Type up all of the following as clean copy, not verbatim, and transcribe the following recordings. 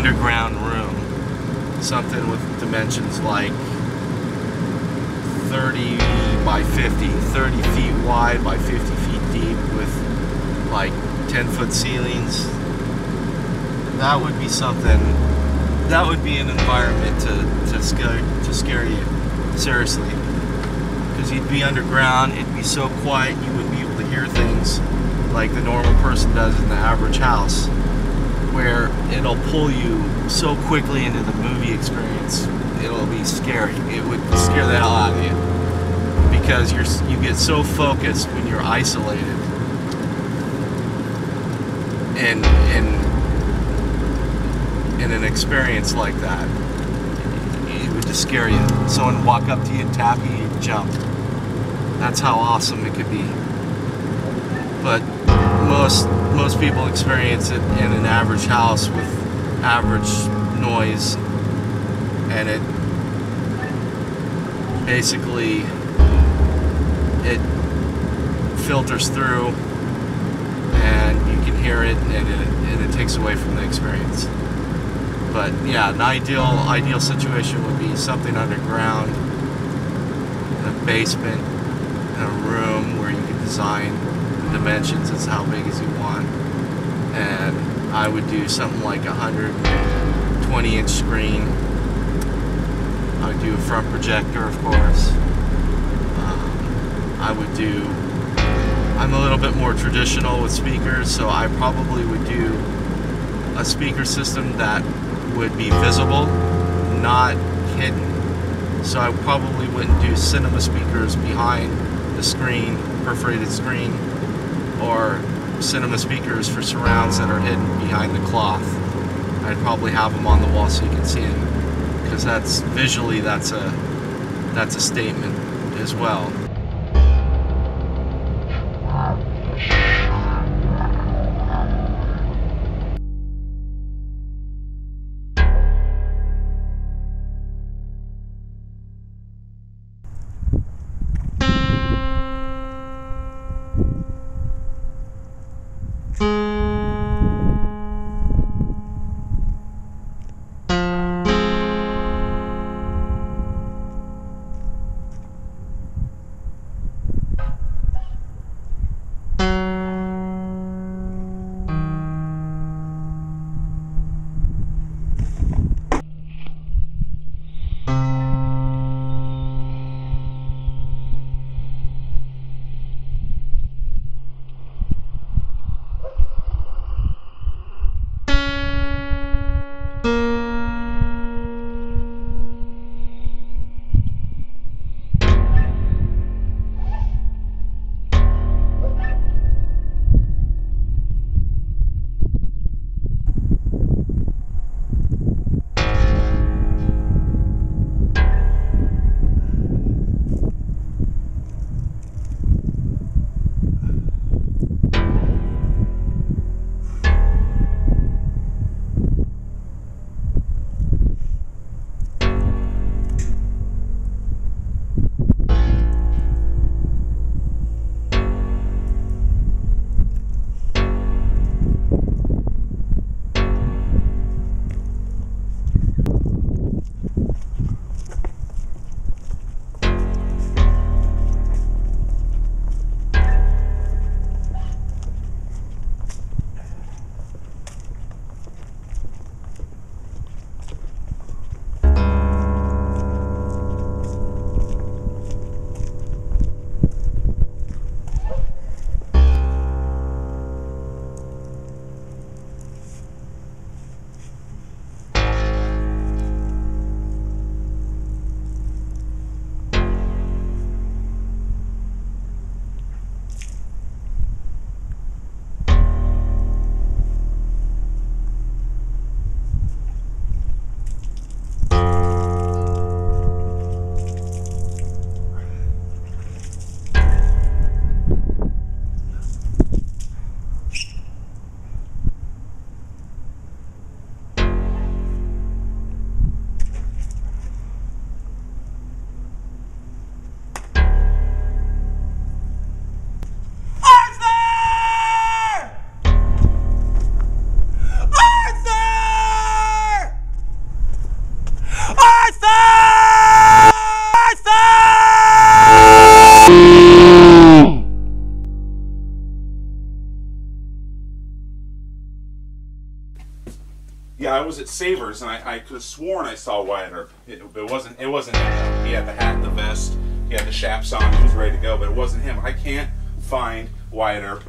underground room. Something with dimensions like 30 by 50, 30 feet wide by 50 feet deep with like 10-foot ceilings. That would be something, that would be an environment to scare you, seriously. Because you'd be underground, it'd be so quiet, you wouldn't be able to hear things like the normal person does in the average house, where it'll pull you so quickly into the movie experience. It'll be scary. It would scare the hell out of you because you get so focused when you're isolated in an experience like that. It would just scare you. Someone would walk up to you and tap you, you'd jump. That's how awesome it could be. But most people experience it in an average house with average noise, and it basically filters through and you can hear it, and it takes away from the experience. But yeah, an ideal situation would be something underground, in a basement, in a room where you can design the dimensions as how big as you want. And I would do something like a 120-inch screen. I would do a front projector, of course. I'm a little bit more traditional with speakers, so I probably would do a speaker system that would be visible, not hidden. So I probably wouldn't do cinema speakers behind the screen, perforated screen, or cinema speakers for surrounds that are hidden behind the cloth. I'd probably have them on the wall so you can see them, because that's visually that's a statement as well. Yeah, I was at Savers, and I could have sworn I saw Wyatt Earp. It wasn't him. He had the hat, the vest, he had the chaps on, he was ready to go, but it wasn't him. I can't find Wyatt Earp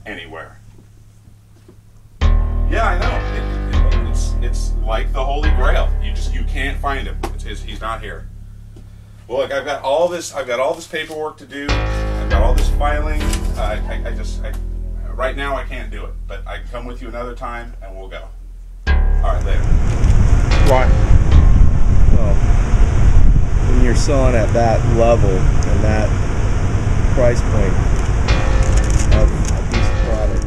anywhere. Yeah, I know. It's like the Holy Grail. You can't find him. He's not here. Well, look, I've got all this paperwork to do. I've got all this filing. Right now I can't do it, but I can come with you another time, and we'll go. All right, later. Why? Well, when you're selling at that level and that price point of a piece of product.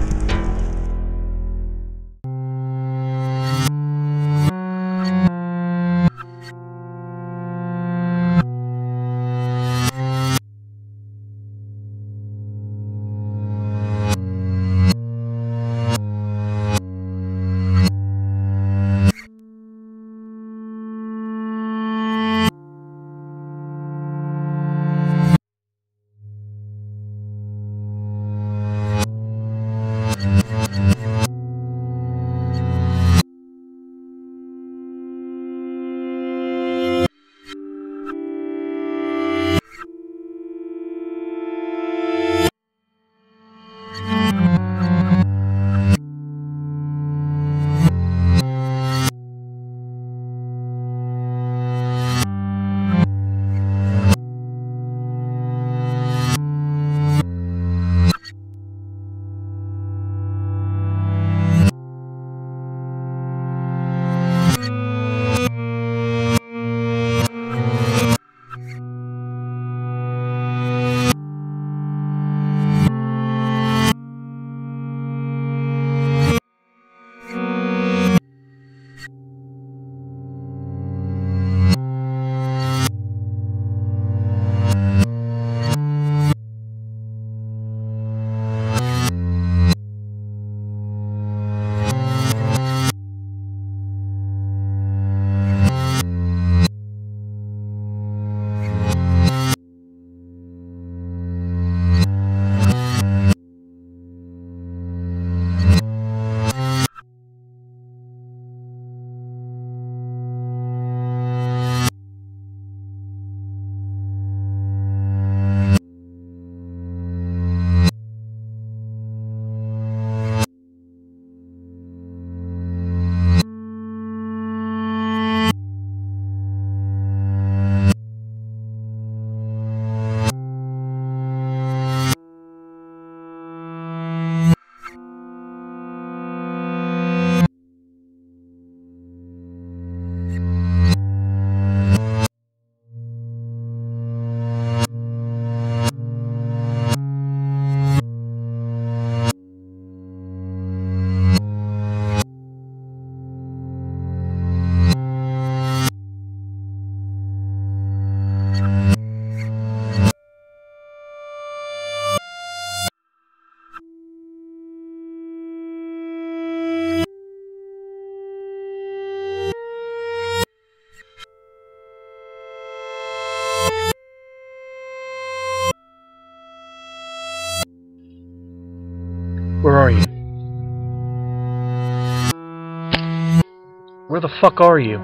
Where are you? Where the fuck are you?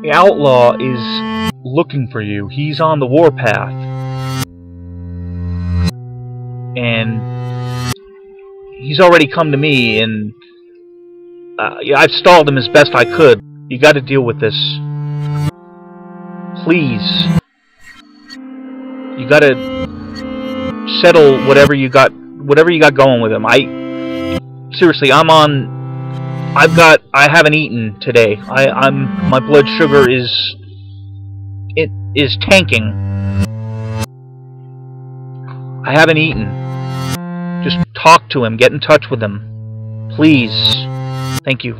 The Outlaw is looking for you. He's on the warpath. And he's already come to me, and I've stalled him as best I could. You gotta deal with this. Please. You gotta settle whatever you got going with him. Seriously, I haven't eaten today. My blood sugar is tanking. I haven't eaten. Just talk to him, get in touch with him. Please. Thank you.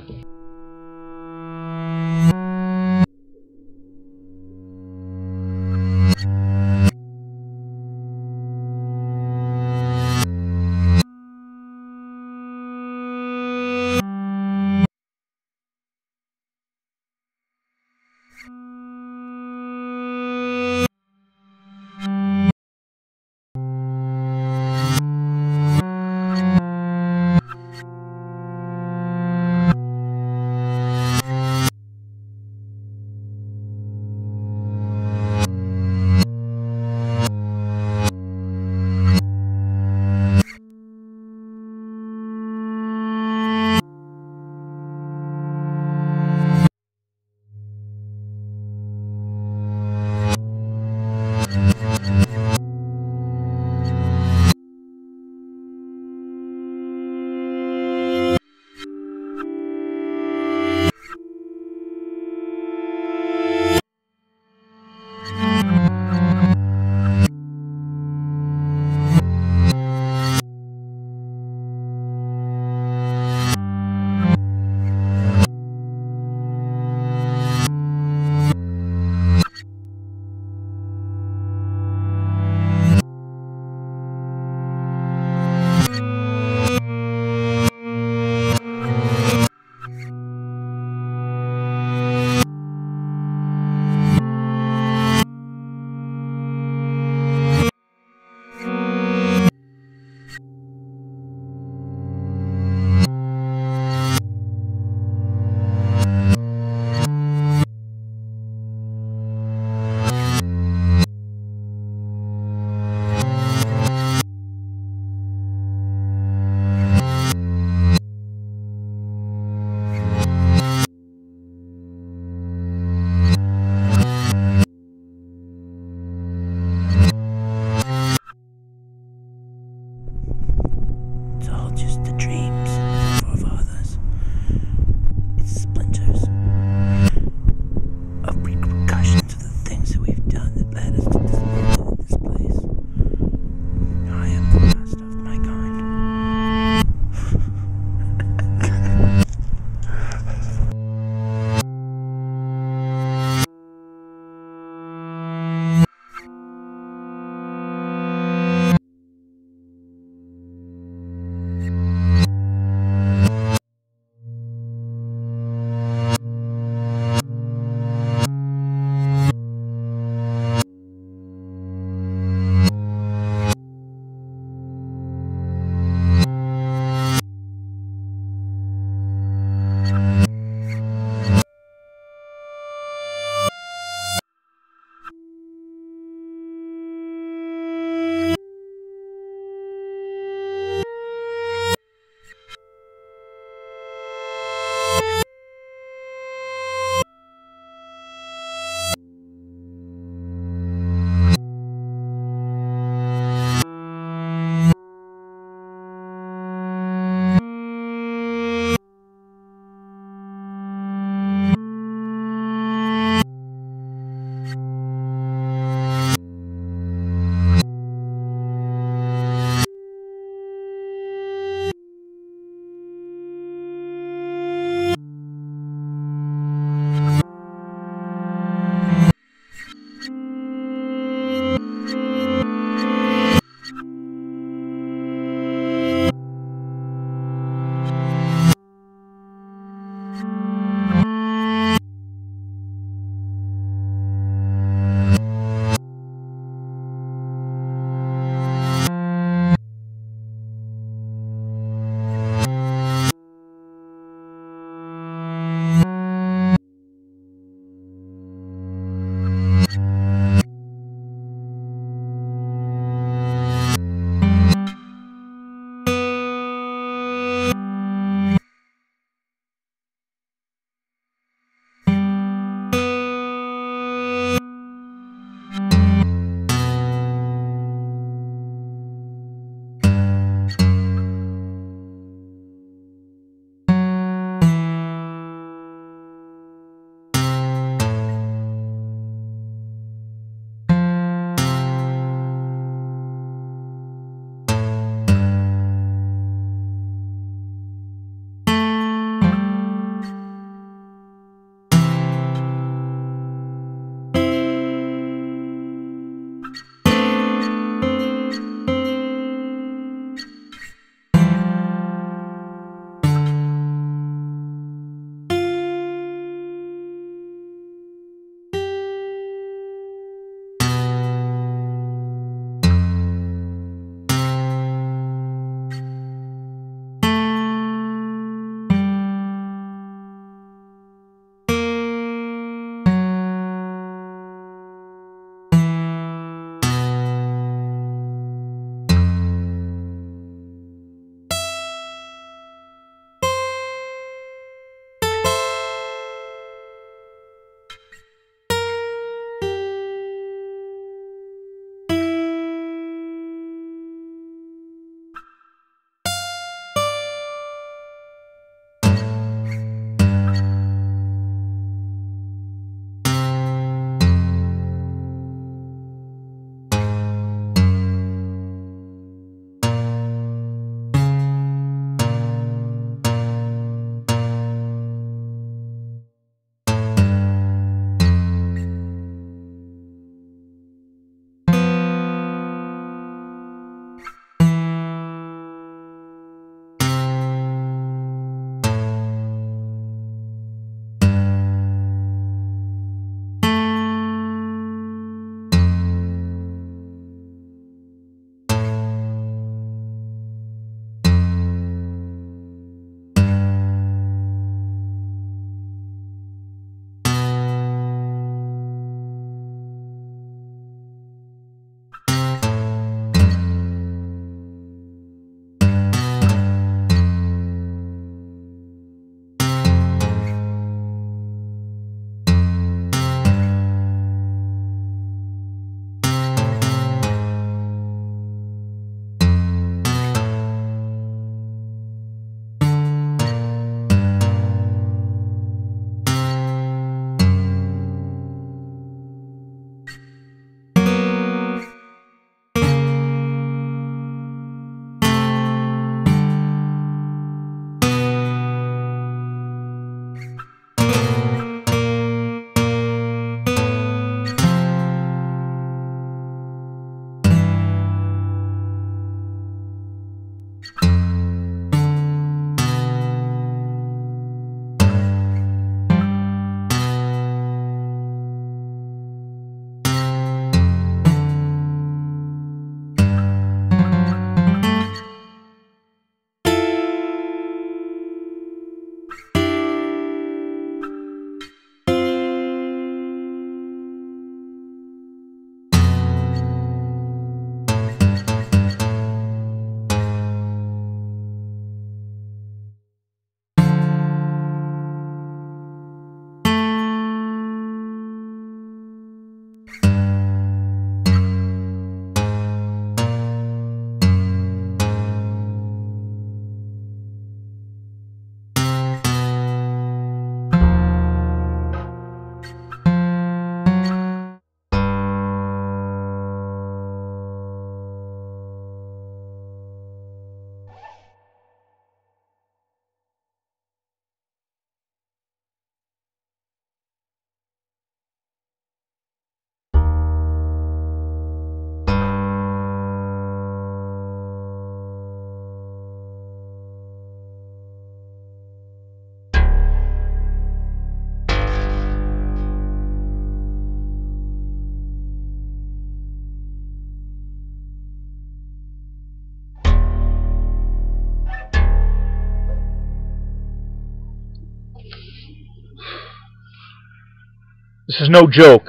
This is no joke.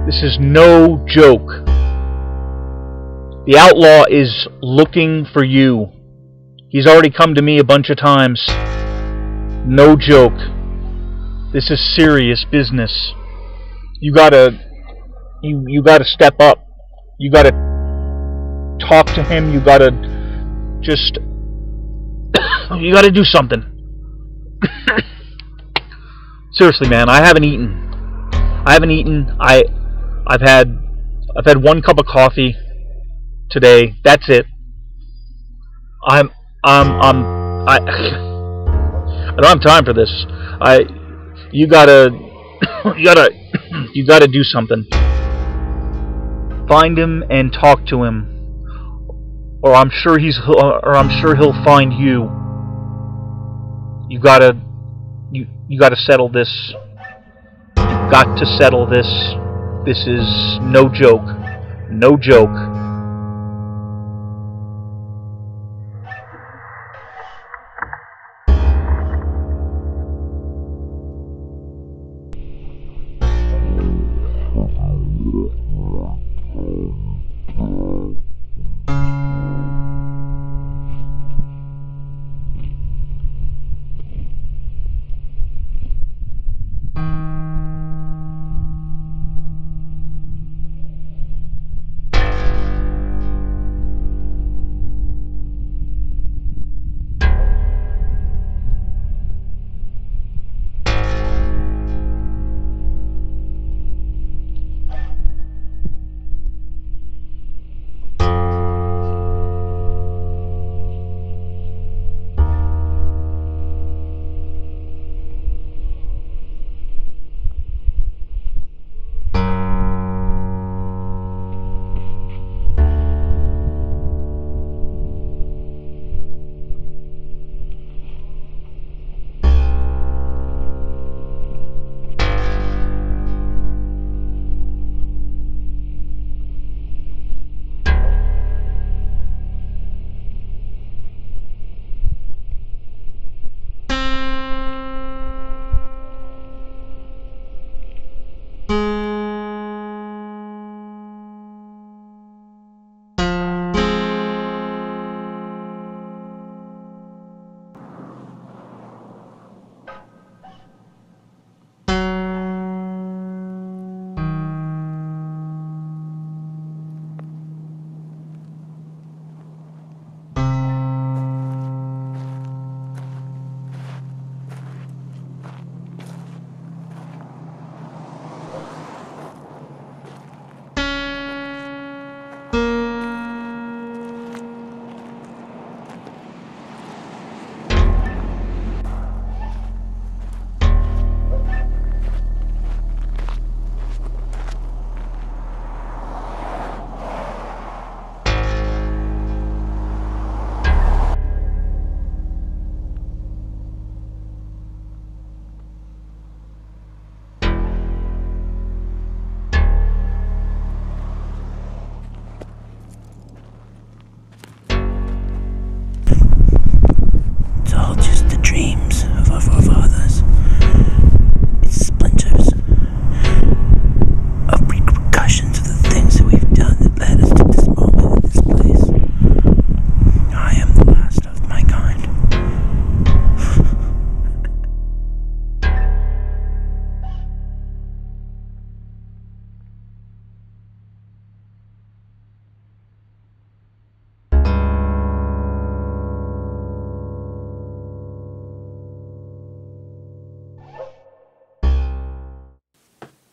This is no joke. The outlaw is looking for you. He's already come to me a bunch of times. No joke. This is serious business. You gotta step up. You gotta talk to him. You gotta just you gotta do something. Seriously, man, I haven't eaten. I've had 1 cup of coffee today. That's it. I don't have time for this. You gotta do something. Find him and talk to him, or I'm sure he'll find you. You gotta settle this. You've got to settle this. This is no joke. No joke.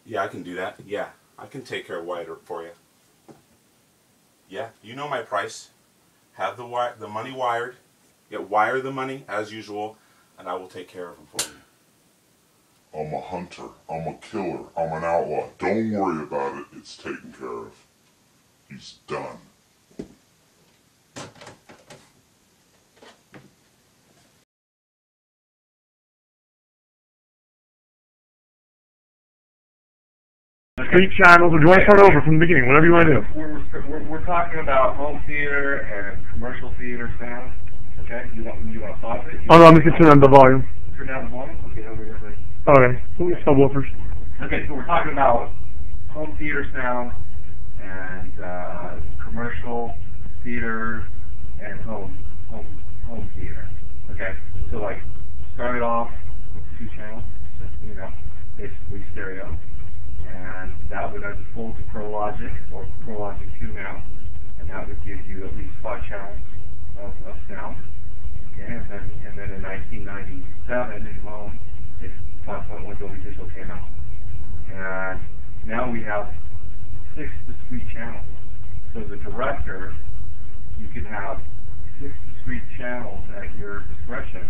Yeah, I can do that. Yeah, I can take care of Wyatt Earp for you. Yeah, you know my price. Have the money wired. Wire the money as usual, and I will take care of him for you. I'm a hunter. I'm a killer. I'm an outlaw. Don't worry about it. It's taken care of. He's done. Street channels, or do you want to start over from the beginning? Whatever you want to do. We're talking about home theater and commercial theater sound. Okay, you want to pause it? Oh no, I'm just going to turn on the volume. Turn down the volume. Okay, over here. Okay, subwoofers. Okay, so we're talking about home theater sound and commercial theater and home theater. Okay, so like started off with 2 channels, you know, basically stereo, and that would unfold to ProLogic or ProLogic 2 now, and that would give you at least 5 channels of sound. Okay, and then in 1997 in home, 5.1 Dolby Digital came out, and now we have 6 discrete channels. So as a director, you can have 6 discrete channels at your discretion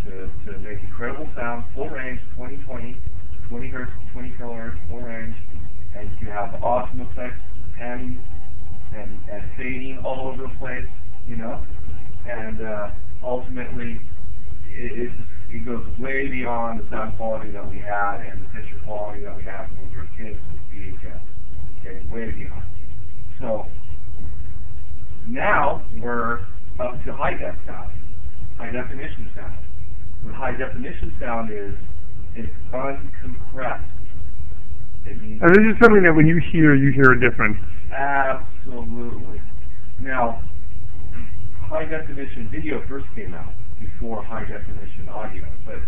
to make incredible sound, full range, 20/20, 20 hertz, 20 kilohertz, full range, and you can have awesome effects, panning and fading all over the place, you know, and ultimately it goes way beyond the sound quality that we had and the picture quality that we had when we were kids with VHS. Okay, way beyond. So now we're up to high def sound, high definition sound. What high definition sound is, it's uncompressed. It means and this is something that when you hear a difference. Absolutely. Now, high definition video first came out before high definition audio, but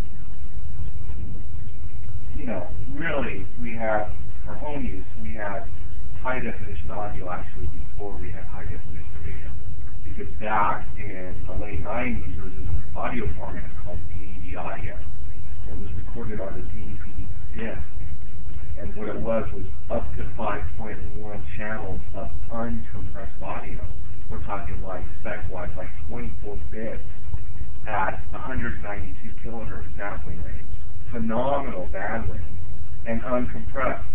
you know, really, we had, for home use, we had high definition audio actually before we had high definition video. Because back in the late 90s, there was an audio format called DVD audio. It was recorded on a DVD disc. And what it was up to 5.1 channels of uncompressed audio. We're talking like spec-wise, like 24 bits at 192 kilohertz sampling rate. Phenomenal bandwidth and uncompressed,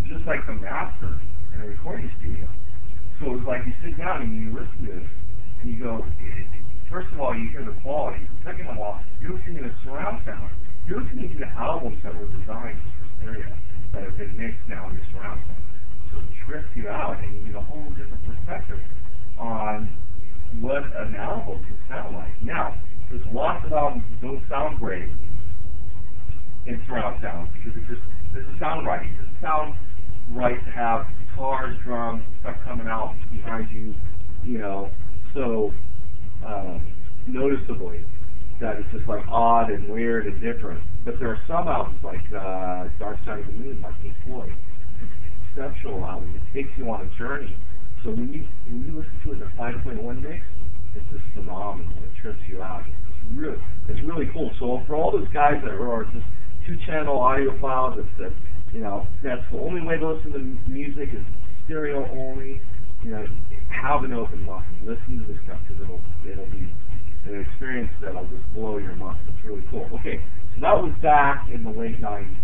just like the master in a recording studio. So it was like you sit down and you listen to this and you go, first of all, you hear the quality. Second of all, you're listening to the surround sound. You're listening to the albums that were designed for stereo that have been mixed now in the surround sound. So it trips you out and you get a whole different perspective on what an album can sound like. Now, there's lots of albums that don't sound great in surround sound because it doesn't sound right. It doesn't sound right to have guitars, drums, stuff coming out behind you, you know, so noticeably that it's just like odd and weird and different. But there are some albums like Dark Side of the Moon by Pink Floyd. It's an exceptional album. It takes you on a journey. So when you listen to it in a 5.1 mix, it's just phenomenal. It trips you out. It's really cool. So for all those guys that are just 2-channel audiophiles, it's you know, that's the only way to listen to music is stereo only. You know, have an open mind. Listen to this stuff because it'll be an experience that'll just blow your mind. It's really cool. Okay, so that was back in the late 90s,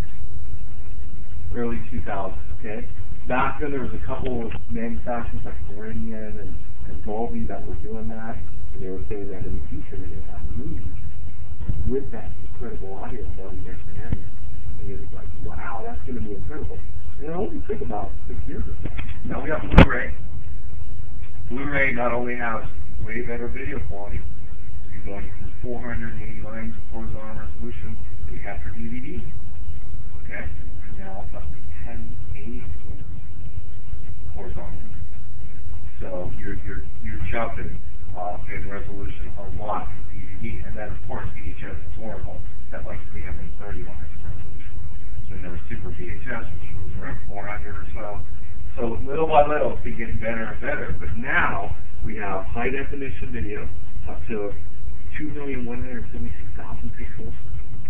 early 2000s. Okay, back then there was a couple of manufacturers like Meridian and Dolby that were doing that, and they were saying that in the future they're going to have movies with that incredible audio quality next to area. And it was like, wow, that's going to be incredible. And I only think about 6 years ago. Now we got Blu-ray. Blu-ray not only has way better video quality, so you're going from 480 lines of horizontal resolution that you have for DVD. Okay? Now it's up to 1080 horizontal. So you're jumping in resolution a lot for DVD. And then of course VHS is horrible at like 330 lines of resolution. Then there was Super VHS, which was around 400 or so. So little by little, it's been getting better and better. But now we have high definition video up to 2,176,000 pixels.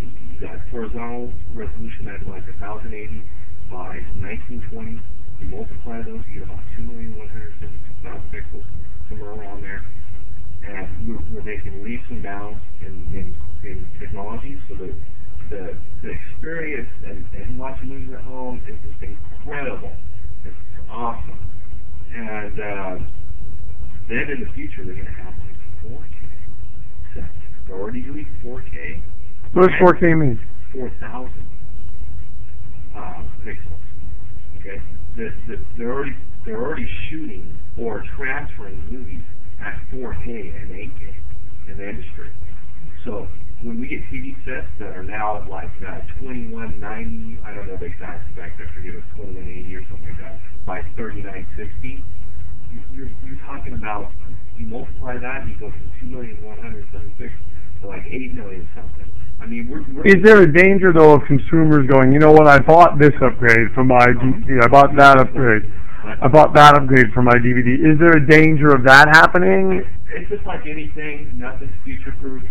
You got horizontal resolution at like 1080 by 1920. You multiply those, you get about 2,176,000 pixels, somewhere around there. And we're making leaps and bounds in technology, so the experience and watching movies at home is just incredible. It's awesome. And then in the future, they're going to have like 4K sets. They're already doing 4K. What does 4K mean? 4,000 pixels. Okay, they're already shooting or transferring movies at 4K and 8K in the industry. So when we get TV sets that are now at like 2190, I don't know the exact spec, I forget, it was 2180 or something like that, by 3960, you're talking about, you multiply that, you go from 2,176,000 to like 8 million something. I mean, Is there a danger though of consumers going, you know what, I bought this upgrade for my DVD, I bought that upgrade. I bought that upgrade for my DVD. Is there a danger of that happening? It's just like anything, nothing's future-proof.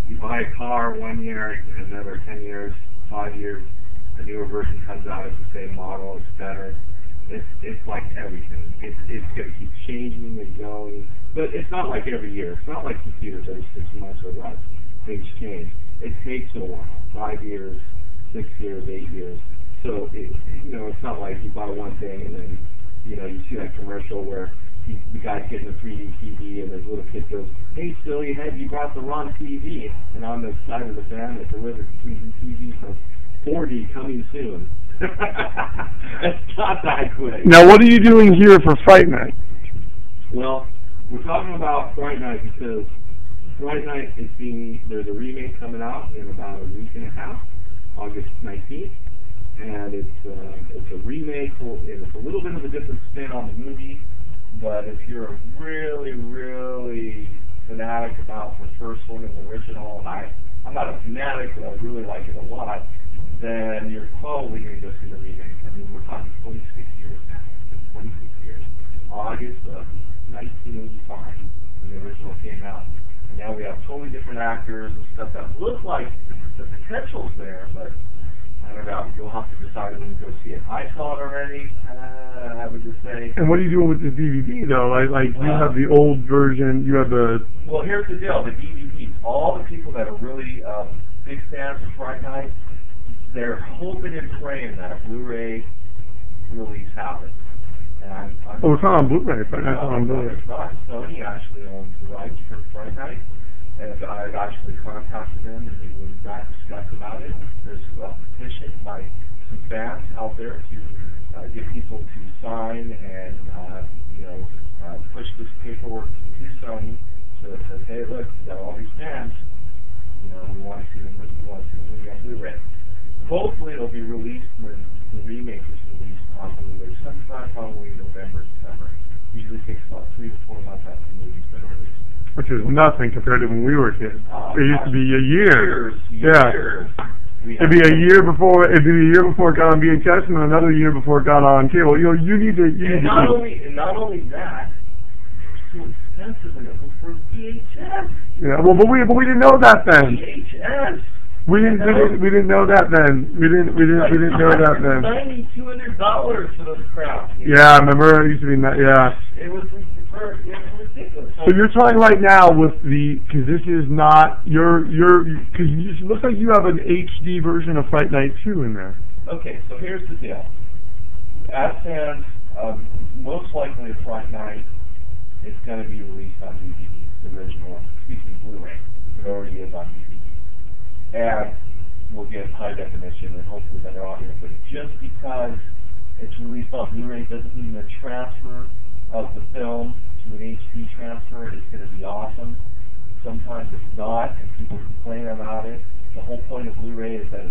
You buy a car 1 year, another 10 years, 5 years, a newer version comes out, it's the same model, it's better. It's like everything. It's going to keep changing and going. But it's not like every year. It's not like computers every 6 months or less. Things change. It takes a while. 5 years, 6 years, 8 years. So, it's not like you buy one thing and then, you see that commercial where the guy's getting a 3D TV and his little kid goes, hey, silly head, you brought the wrong TV. And on the side of the van that delivered the 3D TV says, 4D coming soon. It's not that quick. Now, what are you doing here for Fright Night? Well, we're talking about Fright Night because Fright Night there's a remake coming out in about a week and a half, August 19th. And it's a remake, and it's a little bit of a different spin on the movie, but if you're a really, really fanatic about the first one and the original, and I'm not a fanatic, but I really like it a lot, then you're probably going to go see the remake. I mean, we're talking 26 years now. 26 years. August of 1985, when the original came out. And now we have totally different actors and stuff that look like the potential's there, but I don't know. You'll have to decide when you go see it. I saw it already. I would just say. And what are you doing with the DVD though? Like you have the old version. You have the. Well, here's the deal. The DVDs. All the people that are really big fans of Fright Night, they're hoping and praying that a Blu-ray release happens. And it's not on Blu-ray, but it's on Blu-ray. It's not. Sony actually owns the rights for Fright Night. And I've actually contacted them and we were back to discuss about it. There's a petition by some fans out there to get people to sign and push this paperwork to Sony so it says, hey, look, we got all these fans. We want to see the movie on Blu-ray. Hopefully it'll be released when the remake is released on Blu-ray. Sometime probably November, December. Usually takes about 3 to 4 months after the movie's been released. Which is nothing compared to when we were kids. It used to be a year. Years. It'd be a year before it got on VHS and another year before it got on cable. You need to. Not only that, it's so expensive and it was for VHS. Yeah, well, but we didn't know that then. VHS. We didn't know that then. We didn't know that then. $200 for this crap. Yeah, I remember it used to be that. Yeah. It was ridiculous. So you're talking right now with because this is not because it looks like you have an HD version of Fright Night 2 in there. Okay, so here's the deal. As fans, most likely Fright Night is going to be released on DVD, the original, Blu-ray. It already is on DVD. And we'll get high definition and hopefully better audio. But just because it's released on Blu-ray doesn't mean the transfer of the film to an HD transfer is going to be awesome. Sometimes it's not, and people complain about it. The whole point of Blu-ray is that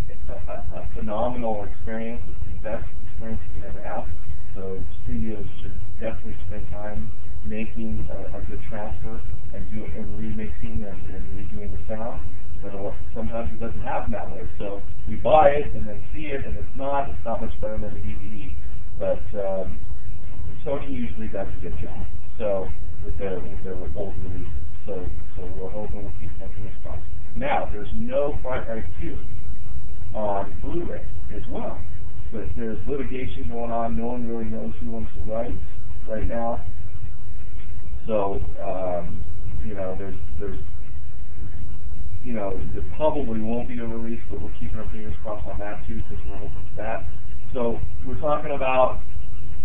it's a phenomenal experience. It's the best experience you can ever have. So studios should definitely spend time making a good transfer and remixing and redoing the sound. But sometimes it doesn't happen that way. So we buy it and then see it, and it's not much better than the DVD. But Sony usually does a good job. So with their old releases. So we're hoping we'll keep making this crossed. Now there's no Fright Night 2 on Blu-ray as well. But there's litigation going on. No one really knows who owns the rights right now. So there's there probably won't be a release, but we're keeping our fingers crossed on that too because we're hoping for that. So we're talking about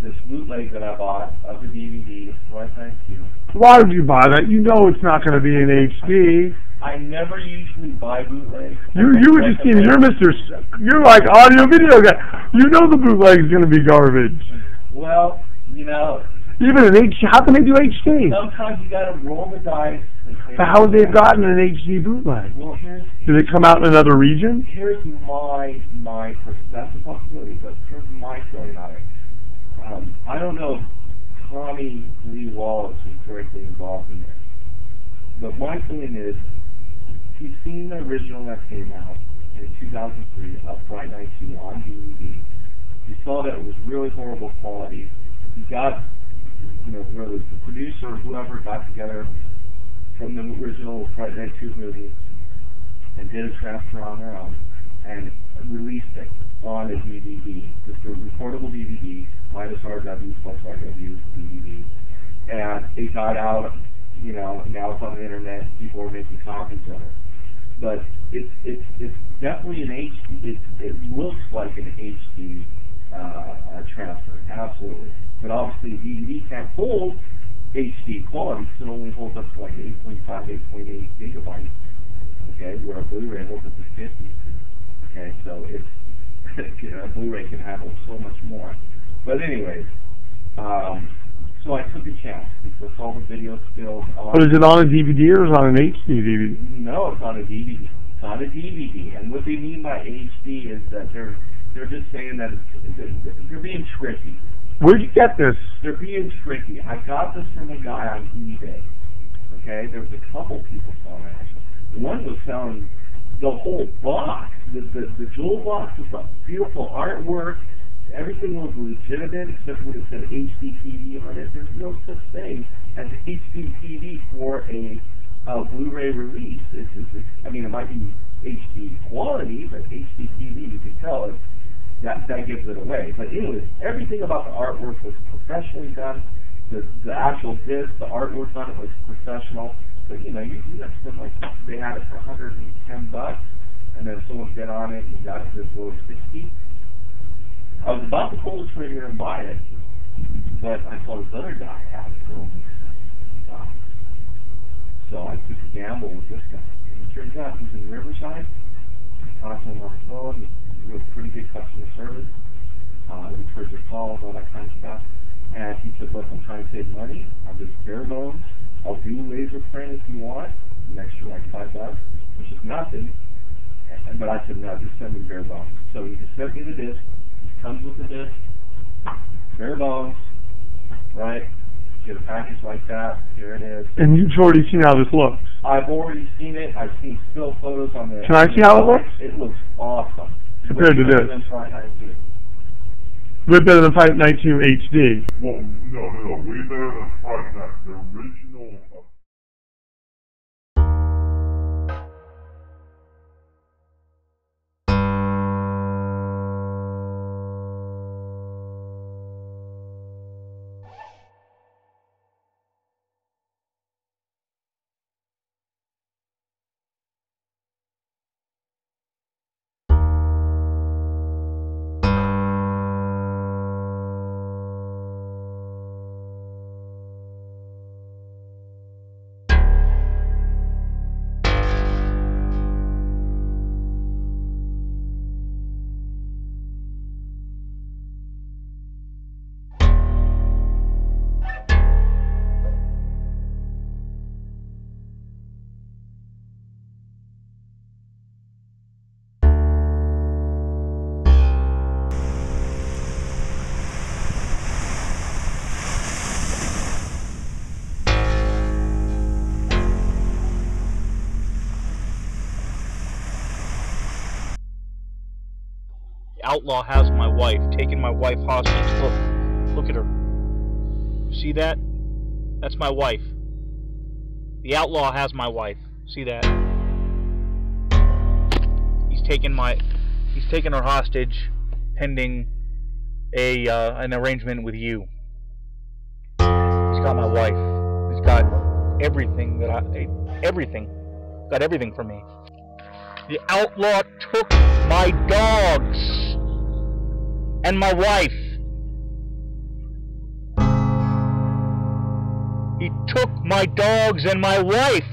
this bootleg that I bought of the DVD, Fright Night 2. Why would you buy that? You know it's not going to be in HD. I never usually buy bootlegs. You were just kidding. You're like audio video guy. You know the bootleg is going to be garbage. Well, Even in HD, how can they do HD? Sometimes you gotta roll the dice. But how would they have gotten an HD bootleg? Well, Did it come out in another region? Here's my that's a possibility, but here's my feeling on it. I don't know if Tommy Lee Wallace was directly involved in this, but my feeling is he's seen the original that came out in 2003, Upright Night 2 on DVD. He saw that it was really horrible quality. He got, whether the producer or whoever got together from the original Friday Night 2 movie and did a transfer on their own and released it on a DVD, just a recordable DVD, minus RW plus RW DVD. And it got out, now it's on the internet, people are making copies of it. But it's definitely an HD, it looks like an HD transfer, absolutely. But obviously a DVD can't hold HD quality, because it only holds up to like 8.5, 8.8 gigabytes, okay, where a Blu-ray holds up to 50. Okay, so it's, a Blu-ray can handle so much more. But anyways, so I took a chance, because all the video stills on... But is it on a DVD or is it on an HD DVD? No, it's on a DVD. It's on a DVD. And what they mean by HD is that they're just saying that they're being tricky. Where'd you get this? They're being tricky. I got this from a guy on eBay. Okay, there was a couple people selling it, actually. One was selling the whole box, the jewel box with the beautiful artwork. Everything was legitimate except when it said HD TV on it. There's no such thing as HD TV for a Blu-ray release. It might be HD quality, but HD TV, you can tell that gives it away. But anyways, everything about the artwork was professionally done. The actual disc, the artwork on it was professional. But you got to spend they had it for $110, and then someone bid on it and got it as low as $60. I was about to pull the trigger and buy it, but I saw this other guy have it for only $70. So I took a gamble with this guy. And it turns out he's in Riverside. I talked to him on the phone. He's with pretty good customer service. He returns your calls, all that kind of stuff. And he said, look, I'm trying to save money. I'll just bare bones. I'll do laser print if you want, an extra like $5, which is nothing. But I said, no, just send me bare bones. So he just sent me the disc. It comes with the disc, bare bones, right? Get a package like that. Here it is. And you've already seen how this looks. I've already seen it. I've seen still photos on the... Can I see how it looks? It looks awesome. Compared to this. Way better than Friday Night 2 HD. Well, no, way better than Friday Night. The original... Outlaw has my wife, taking my wife hostage. Look at her. See that? That's my wife. The outlaw has my wife. See that? He's taken her hostage, pending an arrangement with you. He's got my wife. He's got everything everything. Got everything for me. The outlaw took my dogs and my wife. He took my dogs and my wife.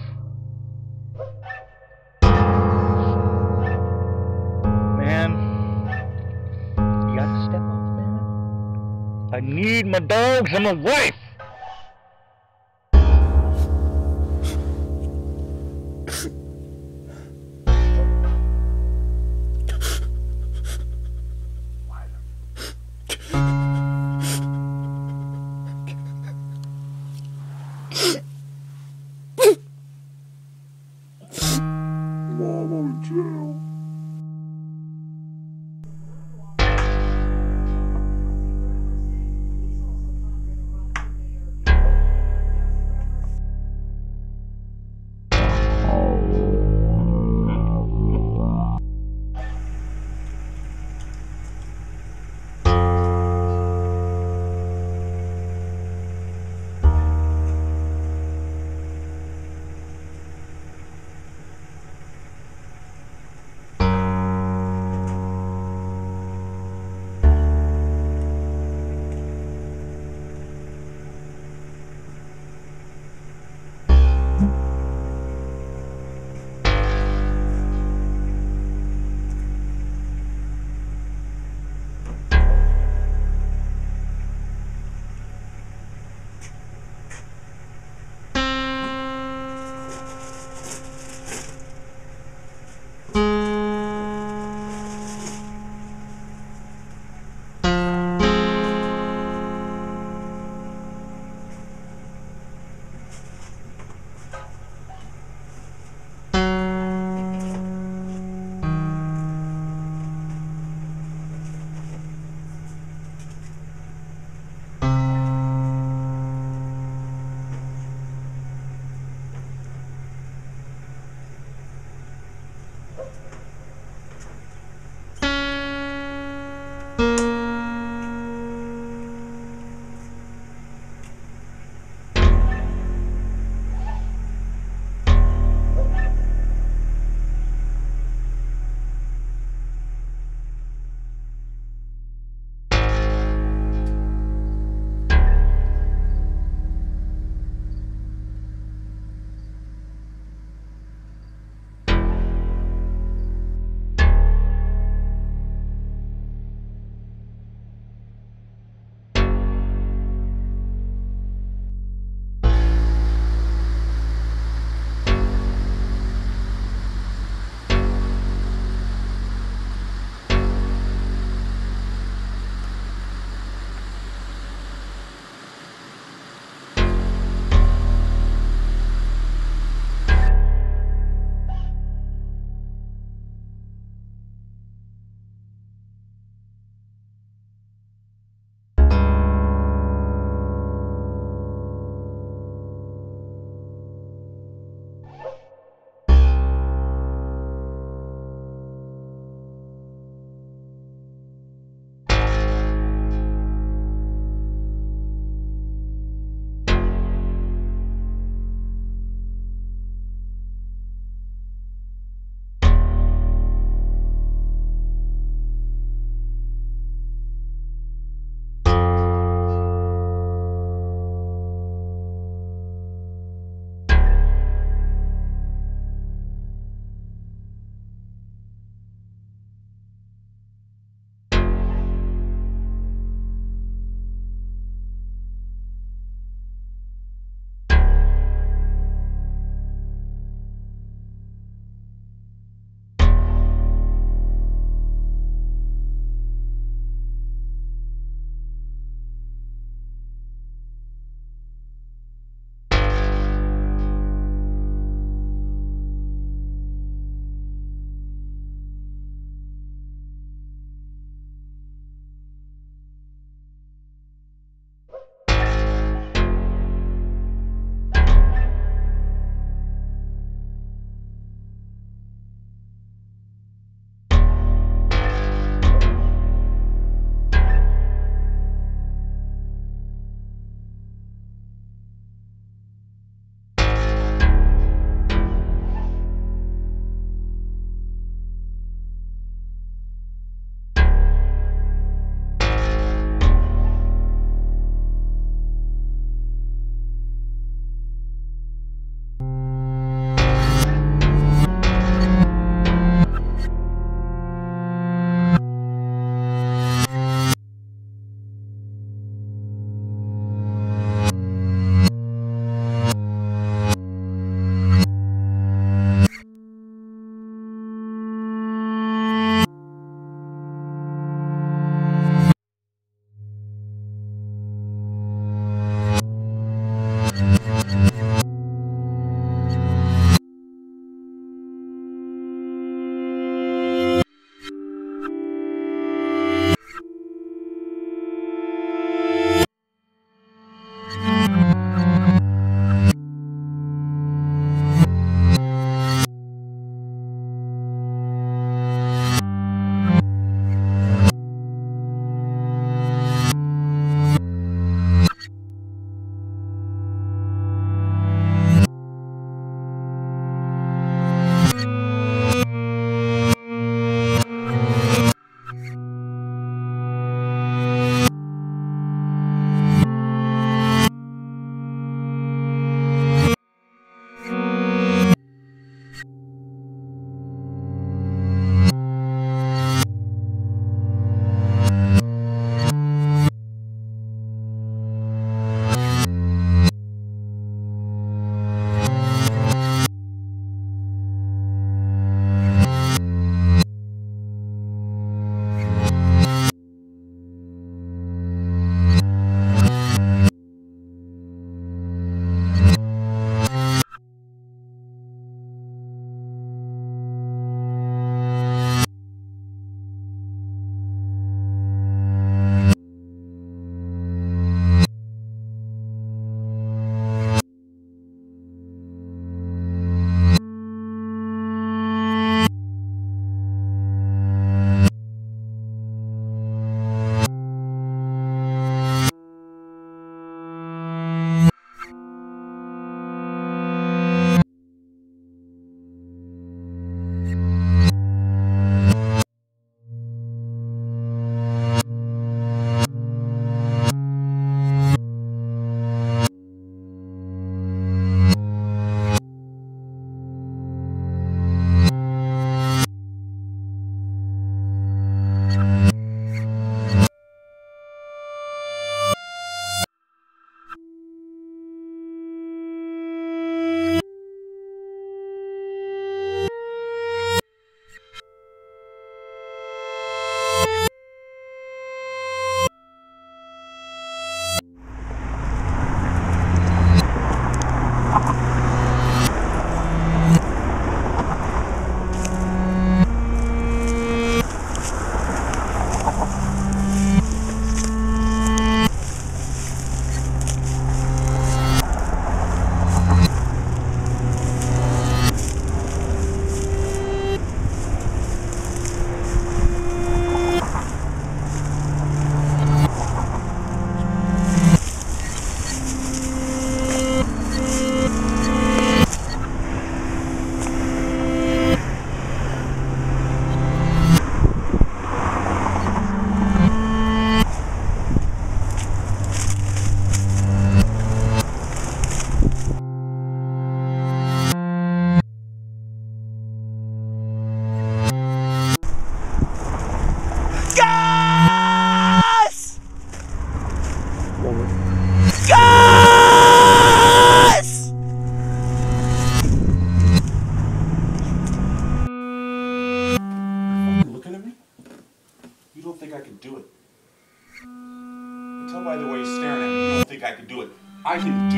Man, you gotta step up, man. I need my dogs and my wife. jail.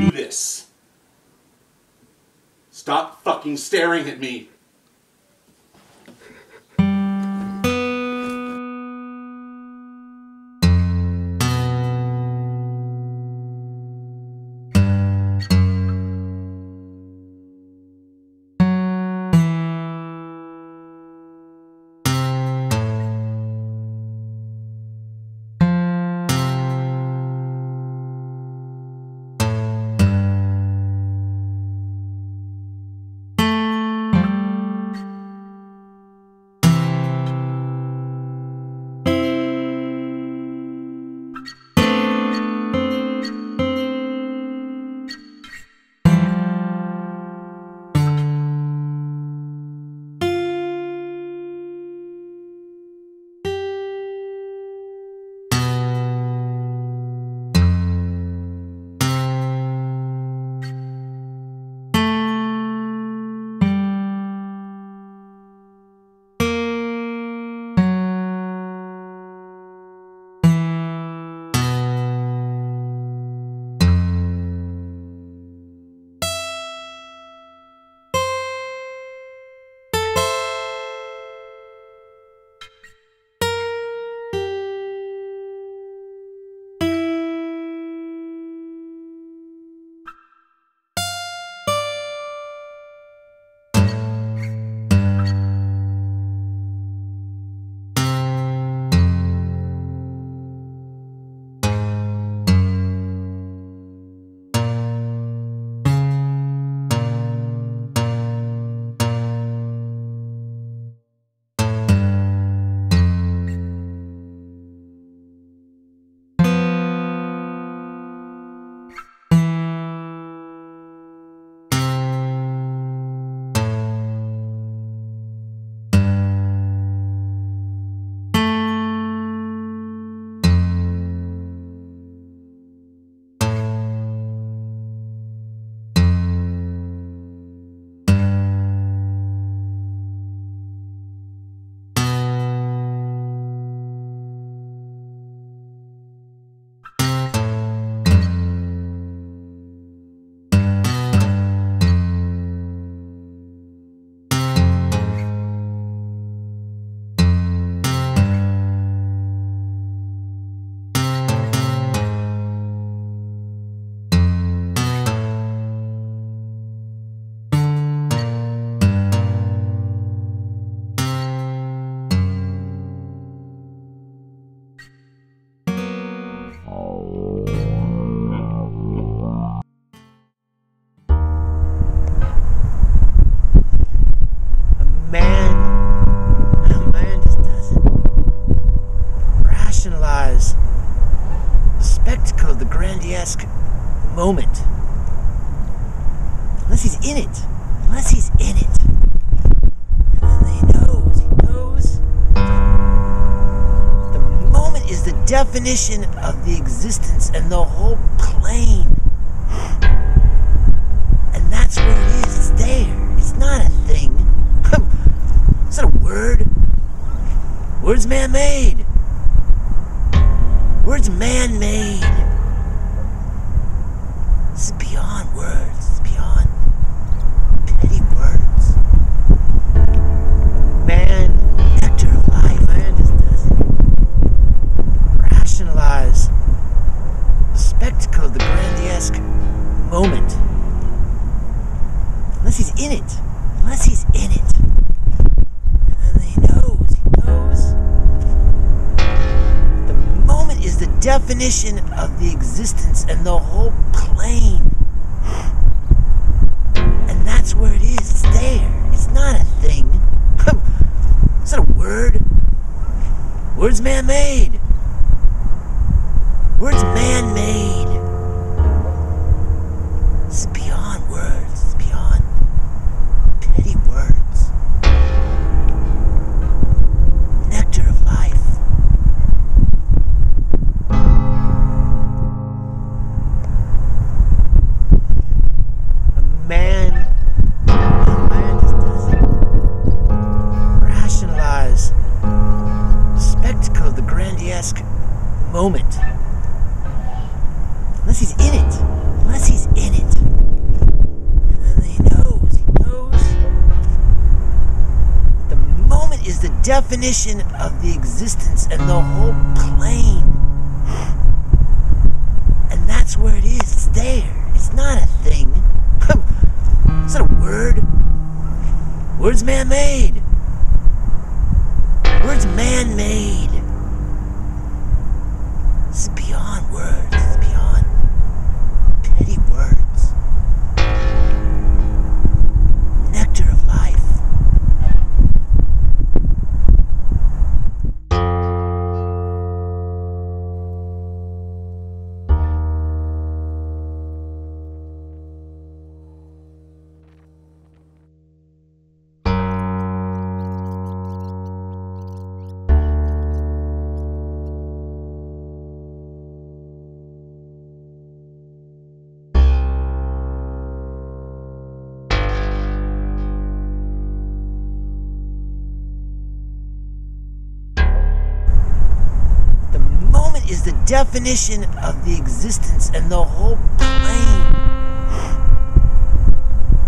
do this. Stop fucking staring at me. Moment. Unless he's in it. Unless he's in it. And then he knows. The moment is the definition of the existence and the whole plane. And that's where it is. It's there. It's not a thing. It's not a word. Word's man-made. Word's man-made. This is beyond words. It's beyond petty words. Man, nectar of life. Man just doesn't rationalize the spectacle of the grandiesque moment. Unless he's in it. Unless he's in it. And then he knows. The moment is the definition of the existence and the whole plane. And that's where it is. It's there. It's not a thing. It's not a word. Word's man-made. Word's man-made. This is beyond words. It's beyond petty words. Nectar of life. A man just doesn't rationalize the spectacle of the grandiesque moment. definition of the existence and the whole plane. And that's where it is. It's there. It's not a thing. It's not a word. Word's man-made. Word's man-made. This is beyond words. This is beyond petty words. Nectar of life. Is the definition of the existence and the whole plane.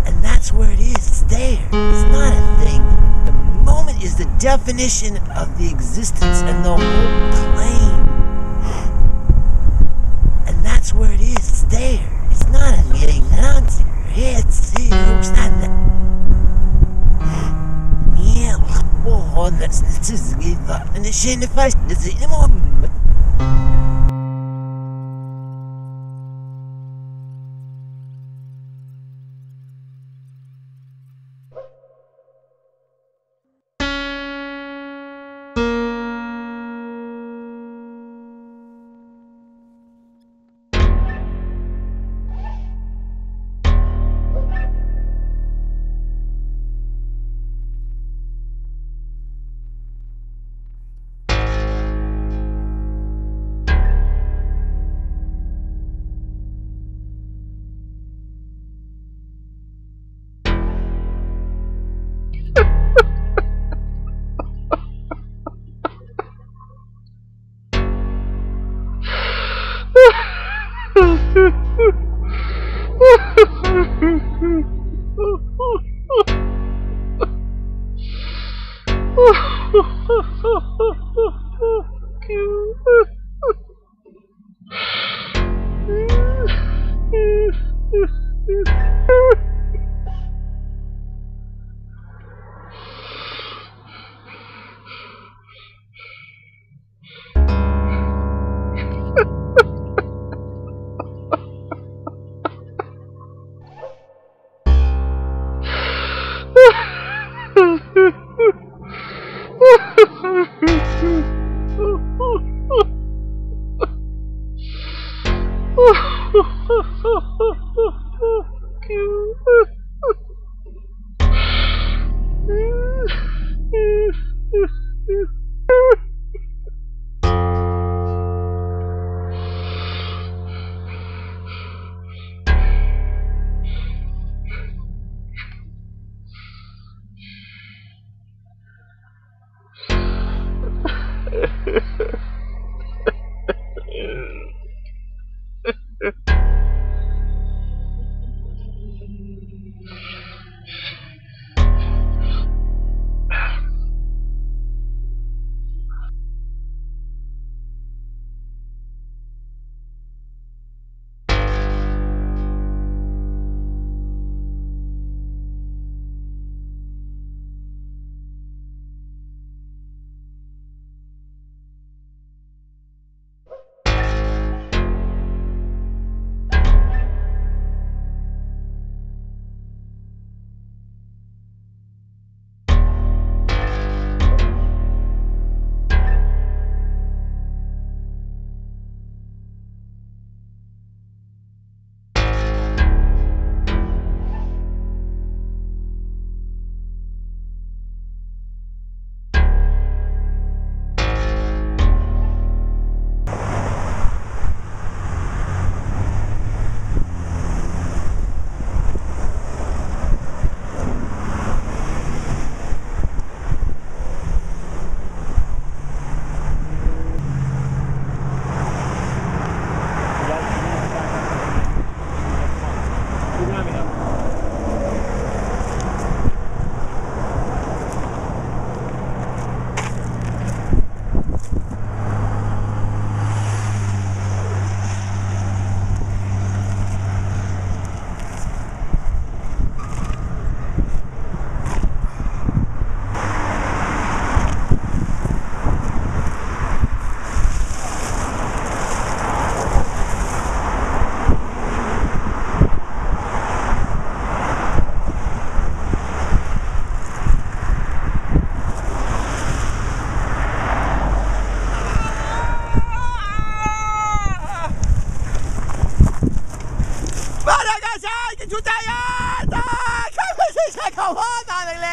And that's where it is. It's there. It's not a thing. The moment is the definition of the existence and the whole plane. And that's where it is. It's there. It's not a thing. It's not that. Yeah. Oh, that's and the shit if I 出家呀！看不是这口花大人嘞！